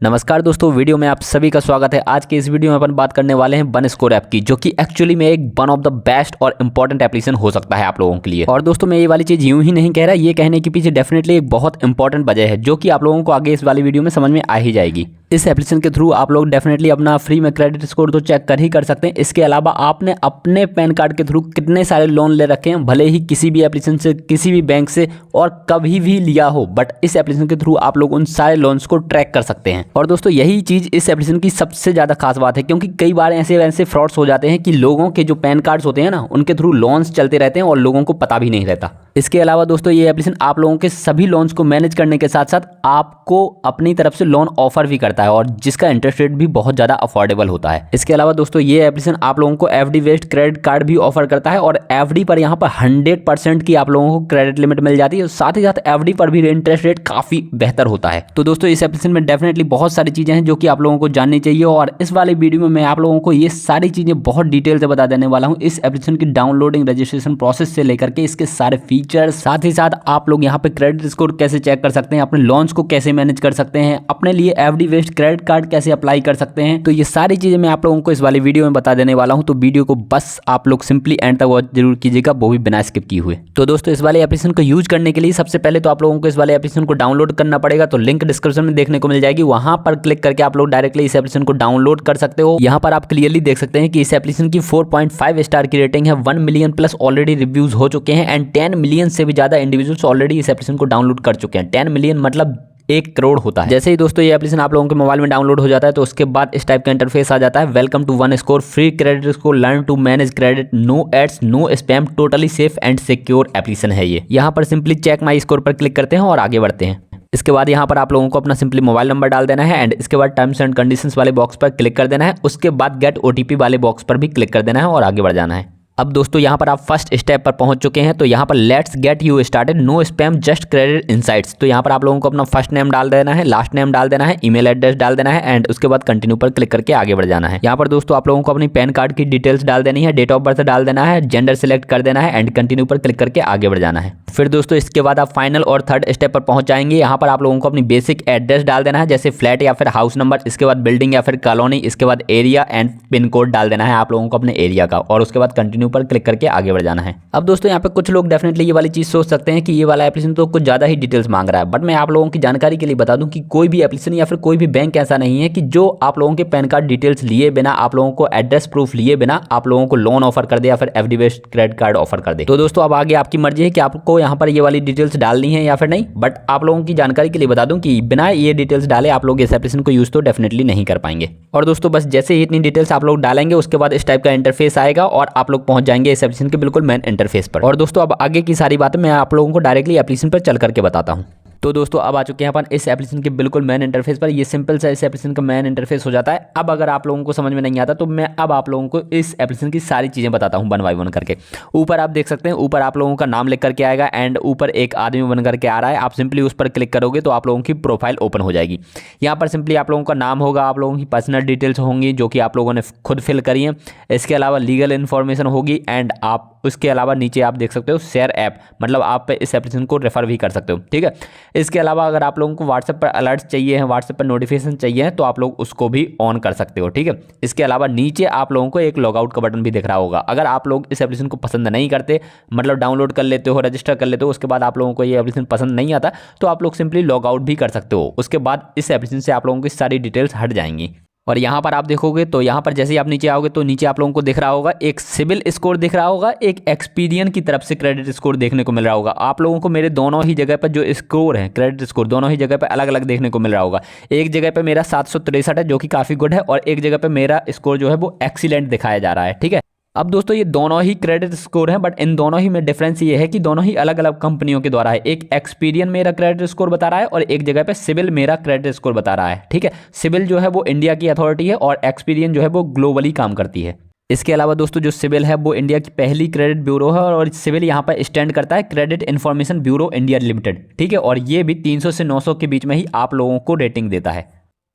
नमस्कार दोस्तों, वीडियो में आप सभी का स्वागत है। आज के इस वीडियो में अपन बात करने वाले हैं वन स्कोर ऐप की, जो कि एक्चुअली में एक वन ऑफ द बेस्ट और इंपॉर्टेंट एप्लीकेशन हो सकता है आप लोगों के लिए। और दोस्तों मैं ये वाली चीज़ यूं ही नहीं कह रहा, ये कहने के पीछे डेफिनेटली एक बहुत इंपॉर्टेंट वजह है, जो कि आप लोगों को आगे इस वाली वीडियो में समझ में आ ही जाएगी। इस एप्लीकेशन के थ्रू आप लोग डेफिनेटली अपना फ्री में क्रेडिट स्कोर तो चेक कर ही कर सकते हैं। इसके अलावा आपने अपने पैन कार्ड के थ्रू कितने सारे लोन ले रखे हैं, भले ही किसी भी एप्लीकेशन से, किसी भी बैंक से और कभी भी लिया हो, बट इस एप्लीकेशन के थ्रू आप लोग उन सारे लोन्स को ट्रैक कर सकते हैं। और दोस्तों यही चीज़ इस एप्लीकेशन की सबसे ज़्यादा खास बात है, क्योंकि कई बार ऐसे फ्रॉड्स हो जाते हैं कि लोगों के जो पैन कार्ड्स होते हैं ना, उनके थ्रू लोन्स चलते रहते हैं और लोगों को पता भी नहीं रहता। इसके अलावा दोस्तों ये एप्लीकेशन आप लोगों के सभी लोन्स को मैनेज करने के साथ साथ आपको अपनी तरफ से लोन ऑफर भी करता है, और जिसका इंटरेस्ट रेट भी बहुत ज़्यादा अफोर्डेबल होता है। इसके अलावा दोस्तों ये एप्लीकेशन आप लोगों को एफडी बेस्ड क्रेडिट कार्ड भी ऑफर करता है, और एफडी पर यहाँ पर 100% की आप लोगों को क्रेडिट लिमिट मिल जाती है। साथ ही साथ एफडी पर भी इंटरेस्ट रेट काफ़ी बेहतर होता है। तो दोस्तों इस एप्लीकेशन में डेफिनेटली बहुत सारी चीज़ें हैं जो कि आप लोगों को जाननी चाहिए, और इस वाले वीडियो में मैं आप लोगों को ये सारी चीज़ें बहुत डिटेल से बता देने वाला हूँ। इस एप्लीकेशन की डाउनलोडिंग, रजिस्ट्रेशन प्रोसेस से लेकर के इसके सारे फीचर्स, साथ ही साथ आप लोग यहाँ पे क्रेडिट स्कोर कैसे चेक कर सकते हैं, अपने लोन्स को कैसे मैनेज कर सकते हैं, अपने लिए एफडी बेस्ड क्रेडिट कार्ड कैसे अप्लाई कर सकते हैं। तो ये सारी चीजें मैं आप लोगों को इस वाली वीडियो में बता देने वाला हूं। तो वीडियो को बस आप लोग सिंपली एंड तक वॉच जरूर कीजिएगा, वो भी बिना स्किप किए हुए। तो दोस्तों इस वाले एप्लीकेशन को यूज करने के लिए सबसे पहले तो आप लोगों को इस वाले एप्लीकेशन को डाउनलोड करना पड़ेगा। तो लिंक डिस्क्रिप्शन में देखने को मिल जाएगी, वहां पर क्लिक करके आप लोग डायरेक्टली इस एप्लीकेशन को डाउनलोड कर सकते हो। यहाँ पर आप क्लियरली देख सकते हैं कि इस एप्लीकेशन की 4.5 स्टार की रेटिंग है, 1 मिलियन प्लस ऑलरेडी रिव्यूज हो चुके हैं, एंड 10 मिलियन से भी ज्यादा इंडिविजुअल्स ऑलरेडी इस एप्लीकेशन को डाउनलोड कर चुके हैं। 10 मिलियन मतलब 1 करोड़ होता है। जैसे ही दोस्तों ये एप्लीकेशन आप लोगों के मोबाइल में डाउनलोड हो जाता है, तो उसके बाद इस टाइप का इंटरफेस आ जाता है। Welcome to OneScore, free credit score, learn to manage credit, no ads, no spam, totally safe and secure application है ये। यहाँ पर सिंपली चेक माई स्कोर पर क्लिक करते हैं और आगे बढ़ते हैं। इसके बाद यहाँ पर आप लोगों को अपना सिंपली मोबाइल नंबर डाल देना है, एंड इसके बाद टर्म्स एंड कंडीशंस वाले बॉक्स पर क्लिक कर देना है। उसके बाद गेट ओटीपी वाले बॉक्स पर भी क्लिक कर देना है और आगे बढ़ जाना है। अब दोस्तों यहाँ पर आप फर्स्ट स्टेप पर पहुंच चुके हैं। तो यहाँ पर let's get you started, no spam, just credit insights. तो यहाँ पर आप लोगों को अपना फर्स्ट नेम डाल देना है, लास्ट नेम डाल देना है, ईमेल एड्रेस डाल देना है, एंड उसके बाद कंटिन्यू पर क्लिक करके आगे बढ़ जाना है। यहाँ पर दोस्तों आप लोगों को अपनी पैन कार्ड की डिटेल्स डाल देनी है, डेट ऑफ बर्थ डाल देना है, जेंडर सिलेक्ट कर देना है, एंड कंटिन्यू पर क्लिक करके आगे बढ़ जाना है। फिर दोस्तों इसके बाद आप फाइनल और थर्ड स्टेप पर पहुंच जाएंगे। यहाँ पर आप लोगों को अपनी बेसिक एड्रेस डाल देना है, जैसे फ्लैट या फिर हाउस नंबर, इसके बाद बिल्डिंग या फिर कॉलोनी, इसके बाद एरिया एंड पिन कोड डाल देना है आप लोगों को अपने एरिया का, और उसके बाद कंटिन्यू पर क्लिक करके आगे बढ़ जाना है। अब दोस्तों यहाँ पे कुछ लोग डेफिनेटली ये वाली चीज सोच सकते हैं कि ये वाला एप्लीकेशन तो कुछ ज्यादा ही डिटेल्स मांग रहा है, बट मैं आप लोगों की जानकारी के लिए बता दूं कि कोई भी एप्लीकेशन या फिर कोई भी बैंक ऐसा नहीं है कि जो आप लोगों के पैन कार्ड डिटेल्स लिए बिना, आप लोगों को एड्रेस प्रूफ लिए बिना आप लोगों को लोन ऑफर कर दे या फिर FD based credit card offer कर दे। तो दोस्तों अब आगे आपकी मर्जी है कि आपको यहाँ पर ये वाली डिटेल्स डालनी है या फिर नहीं, बट आप लोगों की जानकारी के लिए बता दूं कि बिना ये डिटेल्स डाले आप लोग इस एप्लीकेशन को यूज तो डेफिनेटली नहीं कर पाएंगे। और दोस्तों बस जैसे ही इतनी डिटेल्स आप लोग डालेंगे, उसके बाद इस टाइप का इंटरफेस आएगा और आप लोग पहुंच जाएंगे इस एप्लीकेशन के बिल्कुल मेन इंटरफेस पर। और दोस्तों अब आगे की सारी बातें मैं आप लोगों को डायरेक्टली एप्लीकेशन पर चल करके बताता हूं। तो दोस्तों अब आ चुके हैं अपन इस एप्लीकेशन के बिल्कुल मेन इंटरफेस पर। ये सिंपल सा इस एप्लीकेशन का मेन इंटरफेस हो जाता है। अब अगर आप लोगों को समझ में नहीं आता, तो मैं अब आप लोगों को इस एप्लीकेशन की सारी चीज़ें बताता हूँ वन बाय वन करके। ऊपर आप देख सकते हैं, ऊपर आप लोगों का नाम लिख करके आएगा, एंड ऊपर एक आदमी बन करके आ रहा है। आप सिंपली उस पर क्लिक करोगे तो आप लोगों की प्रोफाइल ओपन हो जाएगी। यहाँ पर सिंपली आप लोगों का नाम होगा, आप लोगों की पर्सनल डिटेल्स होंगी जो कि आप लोगों ने खुद फिल करी है। इसके अलावा लीगल इन्फॉर्मेशन होगी, एंड आप उसके अलावा नीचे आप देख सकते हो शेयर ऐप, मतलब आप इस एप्लीकेशन को रेफर भी कर सकते हो। ठीक है, इसके अलावा अगर आप लोगों को व्हाट्सएप पर अलर्ट चाहिए है, व्हाट्सएप पर नोटिफिकेशन चाहिए है, तो आप लोग उसको भी ऑन कर सकते हो। ठीक है, इसके अलावा नीचे आप लोगों को एक लॉगआउट का बटन भी दिख रहा होगा। अगर आप लोग इस एप्लीकेशन को पसंद नहीं करते, मतलब डाउनलोड कर लेते हो, रजिस्टर कर लेते हो, उसके बाद आप लोगों को ये एप्लीकेशन पसंद नहीं आता, तो आप लोग सिंपली लॉगआउट भी कर सकते हो। उसके बाद इस एप्लीकेशन से आप लोगों की सारी डिटेल्स हट जाएंगी। और यहाँ पर आप देखोगे तो यहाँ पर जैसे ही आप नीचे आओगे तो नीचे आप लोगों को दिख रहा होगा एक सिविल स्कोर दिख रहा होगा, एक एक्सपीरियन की तरफ से क्रेडिट स्कोर देखने को मिल रहा होगा। आप लोगों को मेरे दोनों ही जगह पर जो स्कोर है, क्रेडिट स्कोर दोनों ही जगह पर अलग अलग देखने को मिल रहा होगा। एक जगह पर मेरा 763 है जो कि काफ़ी गुड है, और एक जगह पर मेरा स्कोर जो है वो एक्सीलेंट दिखाया जा रहा है। ठीक है, अब दोस्तों ये दोनों ही क्रेडिट स्कोर हैं, बट इन दोनों ही में डिफरेंस ये है कि दोनों ही अलग अलग कंपनियों के द्वारा है। एक एक्सपीरियन मेरा क्रेडिट स्कोर बता रहा है, और एक जगह पे सिविल मेरा क्रेडिट स्कोर बता रहा है। ठीक है, सिविल जो है वो इंडिया की अथॉरिटी है, और एक्सपीरियन जो है वो ग्लोबली काम करती है। इसके अलावा दोस्तों जो सिविल है वो इंडिया की पहली क्रेडिट ब्यूरो है, और सिविल यहाँ पर स्टैंड करता है credit information bureau India limited. ठीक है, और ये भी 300 से 900 के बीच में ही आप लोगों को रेटिंग देता है।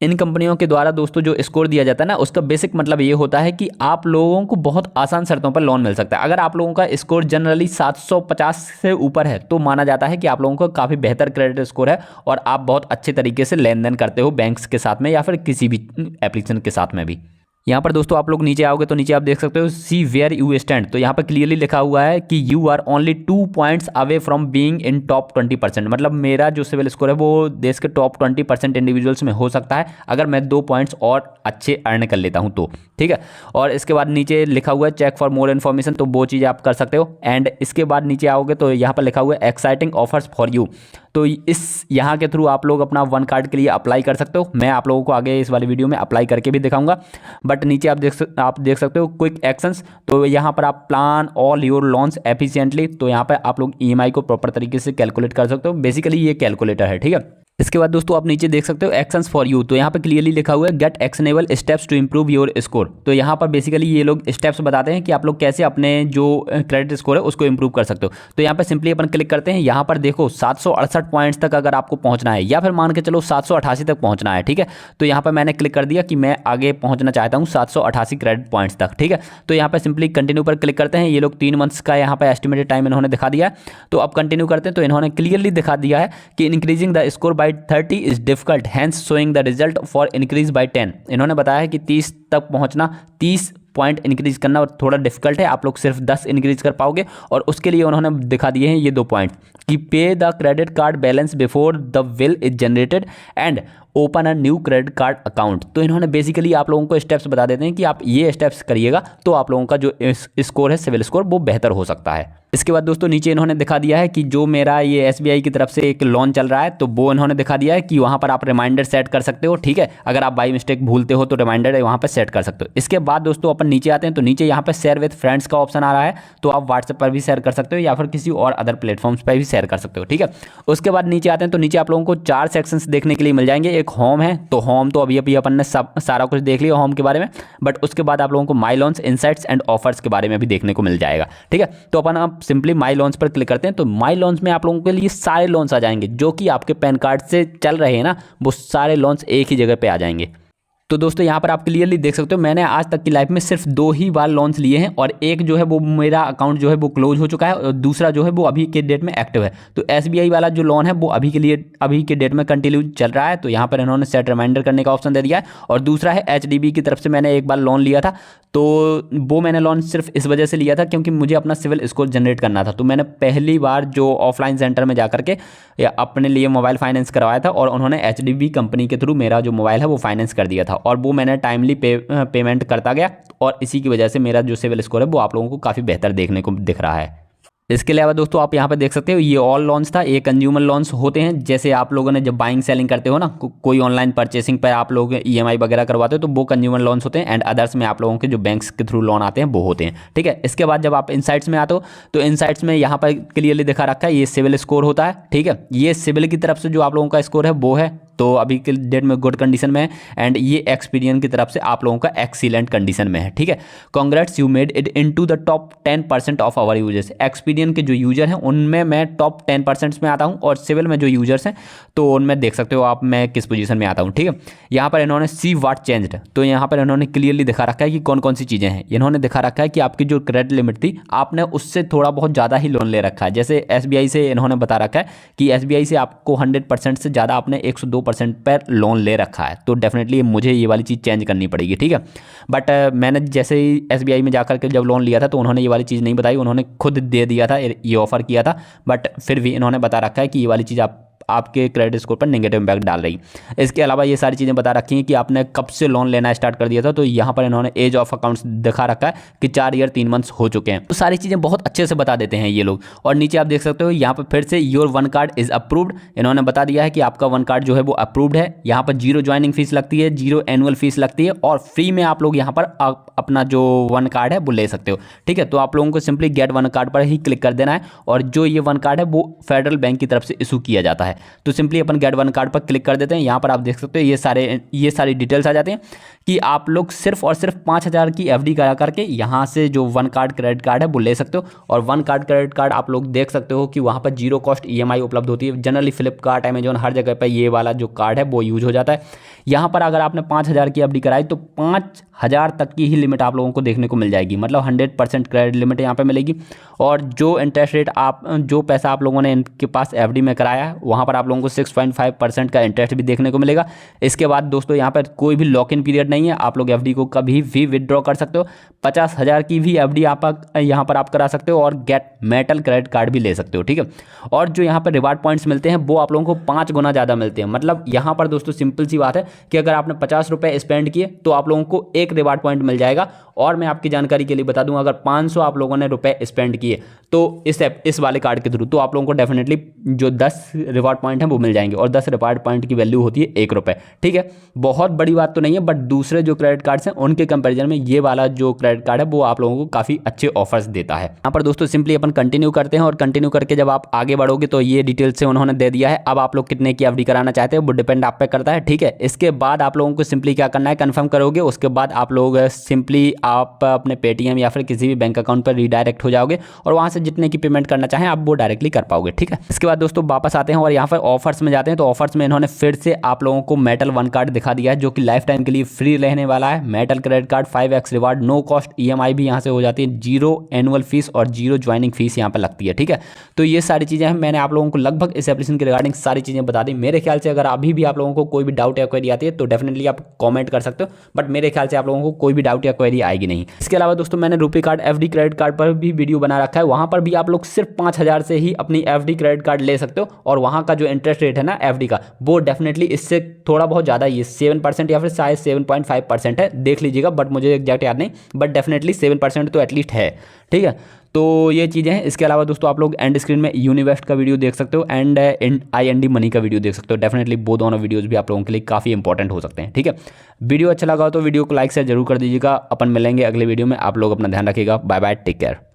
इन कंपनियों के द्वारा दोस्तों जो स्कोर दिया जाता है ना, उसका बेसिक मतलब ये होता है कि आप लोगों को बहुत आसान शर्तों पर लोन मिल सकता है। अगर आप लोगों का स्कोर जनरली 750 से ऊपर है तो माना जाता है कि आप लोगों का काफ़ी बेहतर क्रेडिट स्कोर है और आप बहुत अच्छे तरीके से लेन देन करते हो बैंक्स के साथ में या फिर किसी भी एप्लीकेशन के साथ में भी। यहाँ पर दोस्तों आप लोग नीचे आओगे तो नीचे आप देख सकते हो सी वेयर यू स्टैंड। तो यहाँ पर क्लियरली लिखा हुआ है कि you are only 2 points away from being in top 20%। मतलब मेरा जो सिविल स्कोर है वो देश के टॉप 20% इंडिविजुअल्स में हो सकता है अगर मैं 2 पॉइंट्स और अच्छे अर्न कर लेता हूँ तो, ठीक है। और इसके बाद नीचे लिखा हुआ है चेक फॉर मोर इन्फॉर्मेशन, तो वो चीज़ आप कर सकते हो। एंड इसके बाद नीचे आओगे तो यहाँ पर लिखा हुआ है एक्साइटिंग ऑफर्स फॉर यू। तो इस यहाँ के थ्रू आप लोग अपना वन कार्ड के लिए अप्लाई कर सकते हो। मैं आप लोगों को आगे इस वाली वीडियो में अप्लाई करके भी दिखाऊंगा। बट नीचे आप देख सकते हो क्विक एक्शंस। तो यहाँ पर आप plan all your loans efficiently. तो यहाँ पर आप लोग ईएमआई को प्रॉपर तरीके से कैलकुलेट कर सकते हो। बेसिकली ये कैलकुलेटर है, ठीक है। इसके बाद दोस्तों आप नीचे देख सकते हो एक्शंस फॉर यू। तो यहाँ पे क्लियरली लिखा हुआ है get actionable steps to improve your score. तो यहाँ पर बेसिकली ये लोग स्टेप्स बताते हैं कि आप लोग कैसे अपने जो क्रेडिट स्कोर है उसको इंप्रूव कर सकते हो। तो यहाँ पे सिंपली अपन क्लिक करते हैं। यहाँ पर देखो 768 पॉइंट्स तक अगर आपको पहुँचना है या फिर मान के चलो 788 तक पहुँचना है, ठीक है। तो यहाँ पर मैंने क्लिक कर दिया कि मैं आगे पहुँचना चाहता हूँ 788 क्रेडिट पॉइंट्स तक, ठीक है। तो यहाँ पर सिंपली कंटिन्यू पर क्लिक करते हैं। ये लोग 3 मंथ्स का यहाँ पर एस्टिमेटेड टाइम इन्होंने दिखा दिया है। तो अब कंटिन्यू करते हैं। तो इन्होंने क्लियरली दिखा दिया है कि increasing the score by 30 is difficult hence showing the result for increase by 10। इन्होंने बताया है कि 30 तक पहुंचना, 30 पॉइंट इंक्रीज करना थोड़ा डिफिकल्ट है, आप लोग सिर्फ 10 इंक्रीज कर पाओगे। और उसके लिए उन्होंने दिखा दिए हैं ये 2 पॉइंट कि पे the credit card balance before the will is generated and open a new credit card account. तो इन्होंने बेसिकली आप लोगों को स्टेप्स बता देते हैं कि आप ये स्टेप्स करिएगा तो आप लोगों का जो स्कोर है सिविल स्कोर वो बेहतर हो सकता है। इसके बाद दोस्तों नीचे इन्होंने दिखा दिया है कि जो मेरा ये एसबीआई की तरफ से एक लोन चल रहा है तो वो इन्होंने दिखा दिया है कि वहाँ पर आप रिमाइंडर सेट कर सकते हो, ठीक है। अगर आप बाई मिस्टेक भूलते हो तो रिमाइंडर वहाँ पर सेट कर सकते हो। इसके बाद दोस्तों अपन नीचे आते हैं तो नीचे यहाँ पर शेयर विद फ्रेंड्स का ऑप्शन आ रहा है। तो आप व्हाट्सएप पर भी शेयर कर सकते हो या फिर किसी और अदर प्लेटफॉर्म्स पर भी शेयर कर सकते हो, ठीक है। उसके बाद नीचे आते हैं तो नीचे आप लोगों को 4 सेक्शंस देखने के लिए मिल जाएंगे। एक होम है, तो होम तो अभी अपन ने सारा कुछ देख लिया होम के बारे में। बट उसके बाद आप लोगों को माई लोन्स, इनसाइट्स एंड ऑफर्स के बारे में भी देखने को मिल जाएगा, ठीक है। तो अपन आप सिंपली माई लोन्स पर क्लिक करते हैं तो माई लोन्स में आप लोगों के लिए सारे लोन्स आ जाएंगे जो कि आपके पैन कार्ड से चल रहे हैं ना, वो सारे लोन्स एक ही जगह पे आ जाएंगे। तो दोस्तों यहाँ पर आप क्लियरली देख सकते हो मैंने आज तक की लाइफ में सिर्फ 2 ही बार लोन्स लिए हैं और एक जो है वो मेरा अकाउंट जो है वो क्लोज हो चुका है और दूसरा जो है वो अभी के डेट में एक्टिव है। तो एसबीआई वाला जो लोन है वो अभी के डेट में कंटिन्यू चल रहा है। तो यहाँ पर इन्होंने सेट रिमाइंडर करने का ऑप्शन दे दिया है। और दूसरा है एचडीबी की तरफ से मैंने एक बार लोन लिया था, तो वो मैंने लोन सिर्फ इस वजह से लिया था क्योंकि मुझे अपना सिविल स्कोर जनरेट करना था। तो मैंने पहली बार जो ऑफलाइन सेंटर में जाकर के अपने लिए मोबाइल फाइनेंस करवाया था और उन्होंने एचडीबी कंपनी के थ्रू मेरा जो मोबाइल है वो फाइनेंस कर दिया था और वो मैंने टाइमली पेमेंट करता गया और इसी की वजह से मेरा जो सिविल स्कोर है वो आप लोगों को काफ़ी बेहतर देखने को दिख रहा है। इसके अलावा दोस्तों आप यहाँ पे देख सकते हो ये ऑल लोन्स था, ये कंज्यूमर लोन्स होते हैं। जैसे आप लोगों ने जब बाइंग सेलिंग करते हो ना, कोई ऑनलाइन परचेसिंग पर आप लोग ईएमआई वगैरह करवाते हो तो वो कंज्यूमर लोन्स होते हैं। एंड अदर्स में आप लोगों के जो बैंक्स के थ्रू लोन आते हैं वो होते हैं, ठीक है। इसके बाद जब आप इनसाइट्स में आते हो तो इनसाइट्स में यहाँ पर क्लियरली दिखा रखा है ये सिविल स्कोर होता है, ठीक है। ये सिविल की तरफ से जो आप लोगों का स्कोर है वो है तो अभी के डेट में गुड कंडीशन में है। एंड ये एक्सपीरियंस की तरफ से आप लोगों का एक्सीलेंट कंडीशन में है, ठीक है। Congrats you made it into the top 10% of our users. Experience के जो यूजर हैं उनमें मैं टॉप 10% में आता हूं और सिविल में जो यूजर्स हैं तो उनमें देख सकते हो आप मैं किस पोजीशन में आता हूं, ठीक है। यहाँ पर इन्होंने सी व्हाट चेंज्ड, तो यहाँ पर इन्होंने क्लियरली दिखा रखा है कि कौन कौन सी चीज़ें हैं। इन्होंने दिखा रखा है कि आपकी जो क्रेडिट लिमिट थी आपने उससे थोड़ा बहुत ज़्यादा ही लोन ले रखा है। जैसे एसबीआई से इन्होंने बता रखा है कि एसबीआई से आपको 100% से ज़्यादा आपने 102% पर लोन ले रखा है। तो डेफिनेटली मुझे ये वाली चीज़ चेंज करनी पड़ेगी, ठीक है। बट मैंने जैसे ही एसबीआई में जाकर के जब लोन लिया था तो उन्होंने ये वाली चीज़ नहीं बताई, उन्होंने खुद दे दिया था, ये ऑफर किया था। बट फिर भी इन्होंने बता रखा है कि ये वाली चीज़ आपके क्रेडिट स्कोर पर नेगेटिव इम्पैक्ट डाल रही। इसके अलावा ये सारी चीज़ें बता रखी हैं कि आपने कब से लोन लेना स्टार्ट कर दिया था। तो यहाँ पर इन्होंने एज ऑफ अकाउंट्स दिखा रखा है कि 4 ईयर 3 मंथ्स हो चुके हैं। तो सारी चीज़ें बहुत अच्छे से बता देते हैं ये लोग। और नीचे आप देख सकते हो यहाँ पर फिर से your one card is approved, इन्होंने बता दिया है कि आपका वन कार्ड जो है वो अप्रूव्ड है। यहाँ पर 0 ज्वाइनिंग फीस लगती है, 0 एनुअल फीस लगती है और फ्री में आप लोग यहाँ पर अपना जो वन कार्ड है वो ले सकते हो, ठीक है। तो आप लोगों को सिंपली गेट वन कार्ड पर ही क्लिक कर देना है और जो ये वन कार्ड है वो फेडरल बैंक की तरफ से इशू किया जाता है। तो सिंपली अपन गेट वन कार्ड पर क्लिक कर देते हैं। यहाँ पर आप देख सकते हो ये सारी डिटेल्स आ जाते हैं कि आप लोग सिर्फ और सिर्फ 5,000 की एफडी करा करके यहाँ से जो वन कार्ड क्रेडिट कार्ड है वो ले सकते हो। और वन कार्ड क्रेडिट कार्ड आप लोग देख सकते हो कि वहाँ पर जीरो कॉस्ट ईएमआई उपलब्ध होती है। जनरली फ्लिपकार्ट, अमेजोन, हर जगह पर ये वाला जो कार्ड है वो यूज हो जाता है। यहाँ पर अगर आपने 5,000 की एफडी कराई तो 5,000 तक की ही लिमिट आप लोगों को देखने को मिल जाएगी, मतलब 100% क्रेडिट लिमिट यहाँ पे मिलेगी। और जो इंटरेस्ट रेट जो पैसा आप लोगों ने इनके पास एफडी में कराया है वहाँ पर आप लोगों को 6.5% का इंटरेस्ट भी देखने को मिलेगा। इसके बाद दोस्तों यहाँ पर कोई भी लॉक इन पीरियड नहीं है, आप लोग एफडी को कभी भी विदड्रॉ कर सकते हो। 50,000 की भी एफडी आप यहाँ पर आप करा सकते हो और गेट मेटल क्रेडिट कार्ड भी ले सकते हो, ठीक है। और जो यहाँ पर रिवार्ड पॉइंट्स मिलते हैं वो आप लोगों को 5 गुना ज़्यादा मिलते हैं। मतलब यहाँ पर दोस्तों सिंपल सी बात है कि अगर आपने 50 रुपये स्पेंड किए तो आप लोगों को 1 रिवार्ड पॉइंट मिल जाएगा। और मैं आपकी जानकारी के लिए बता दूं, अगर 500 आप लोगों ने रुपए स्पेंड किए तो इस वाले कार्ड के थ्रू तो आप लोगों को डेफिनेटली जो 10 रिवार्ड पॉइंट हैं वो मिल जाएंगे। और 10 रिवार्ड पॉइंट की वैल्यू होती है 1 रुपये, ठीक है। बहुत बड़ी बात तो नहीं है, बट दूसरे जो क्रेडिट कार्ड्स हैं उनके कंपेरिजन में ये वाला जो क्रेडिट कार्ड है वो आप लोगों को काफ़ी अच्छे ऑफर्स देता है। यहाँ पर दोस्तों सिंपली अपन कंटिन्यू करते हैं और कंटिन्यू करके जब आप आगे बढ़ोगे तो ये डिटेल्स से उन्होंने दे दिया है। अब आप लोग कितने की एफडी कराना चाहते हैं वो डिपेंड आप पे करता है, ठीक है। इसके बाद आप लोगों को सिंपली क्या करना है, कन्फर्म करोगे। उसके बाद आप लोग सिंपली आप अपने पेटीएम या फिर किसी भी बैंक अकाउंट पर रीडायरेक्ट हो जाओगे और वहां से जितने की पेमेंट करना चाहें आप वो डायरेक्टली कर पाओगे, ठीक है। इसके बाद दोस्तों वापस आते हैं और यहाँ पर ऑफर्स में जाते हैं। तो ऑफर्स में इन्होंने फिर से आप लोगों को मेटल वन कार्ड दिखा दिया है जो कि लाइफ टाइम के लिए फ्री रहने वाला है। Metal credit card 5x reward, no cost EMI भी यहाँ से हो जाती है, 0 एनुअल फीस और 0 ज्वाइनिंग फीस यहाँ पर लगती है, ठीक है। तो ये सारी चीज़ें हैं, मैंने आप लोगों को लगभग इस एप्लीकेशन के रिगार्डिंग सारी चीज़ें बता दी। मेरे ख्याल से अगर अभी भी आप लोगों को कोई भी डाउट या क्वेरी आती है तो डेफिनेटली आप कमेंट कर सकते हो, बट मेरे ख्याल से आप लोगों को कोई भी डाउट या क्वेरी आएगी नहीं। इसके अलावा दोस्तों मैंने RuPay card FD credit card पर भी वीडियो बना रखा है, वहां पर भी आप लोग सिर्फ 5,000 से ही अपनी एफडी क्रेडिट कार्ड ले सकते हो। और वहां का जो इंटरेस्ट रेट है ना एफडी का वो डेफिनेटली इससे थोड़ा बहुत ज़्यादा, ये 7% या फिर शायद 7.5% है, देख लीजिएगा, बट मुझे एग्जैक्ट याद नहीं, बट डेफिनेटली 7% तो एटलीस्ट है, ठीक है। तो ये चीज़ें हैं। इसके अलावा दोस्तों आप लोग एंड स्क्रीन में यूनिवेस्ट का वीडियो देख सकते हो एंड IND मनी का वीडियो देख सकते हो। डेफिनेटली वो दोनों वीडियोस भी आप लोगों के लिए काफ़ी इंपॉर्टेंट हो सकते हैं, ठीक है। वीडियो अच्छा लगा हो तो वीडियो को लाइक से जरूर कर दीजिएगा। अपन मिलेंगे अगले वीडियो में, आप लोग अपना ध्यान रखिएगा। Bye bye, take care.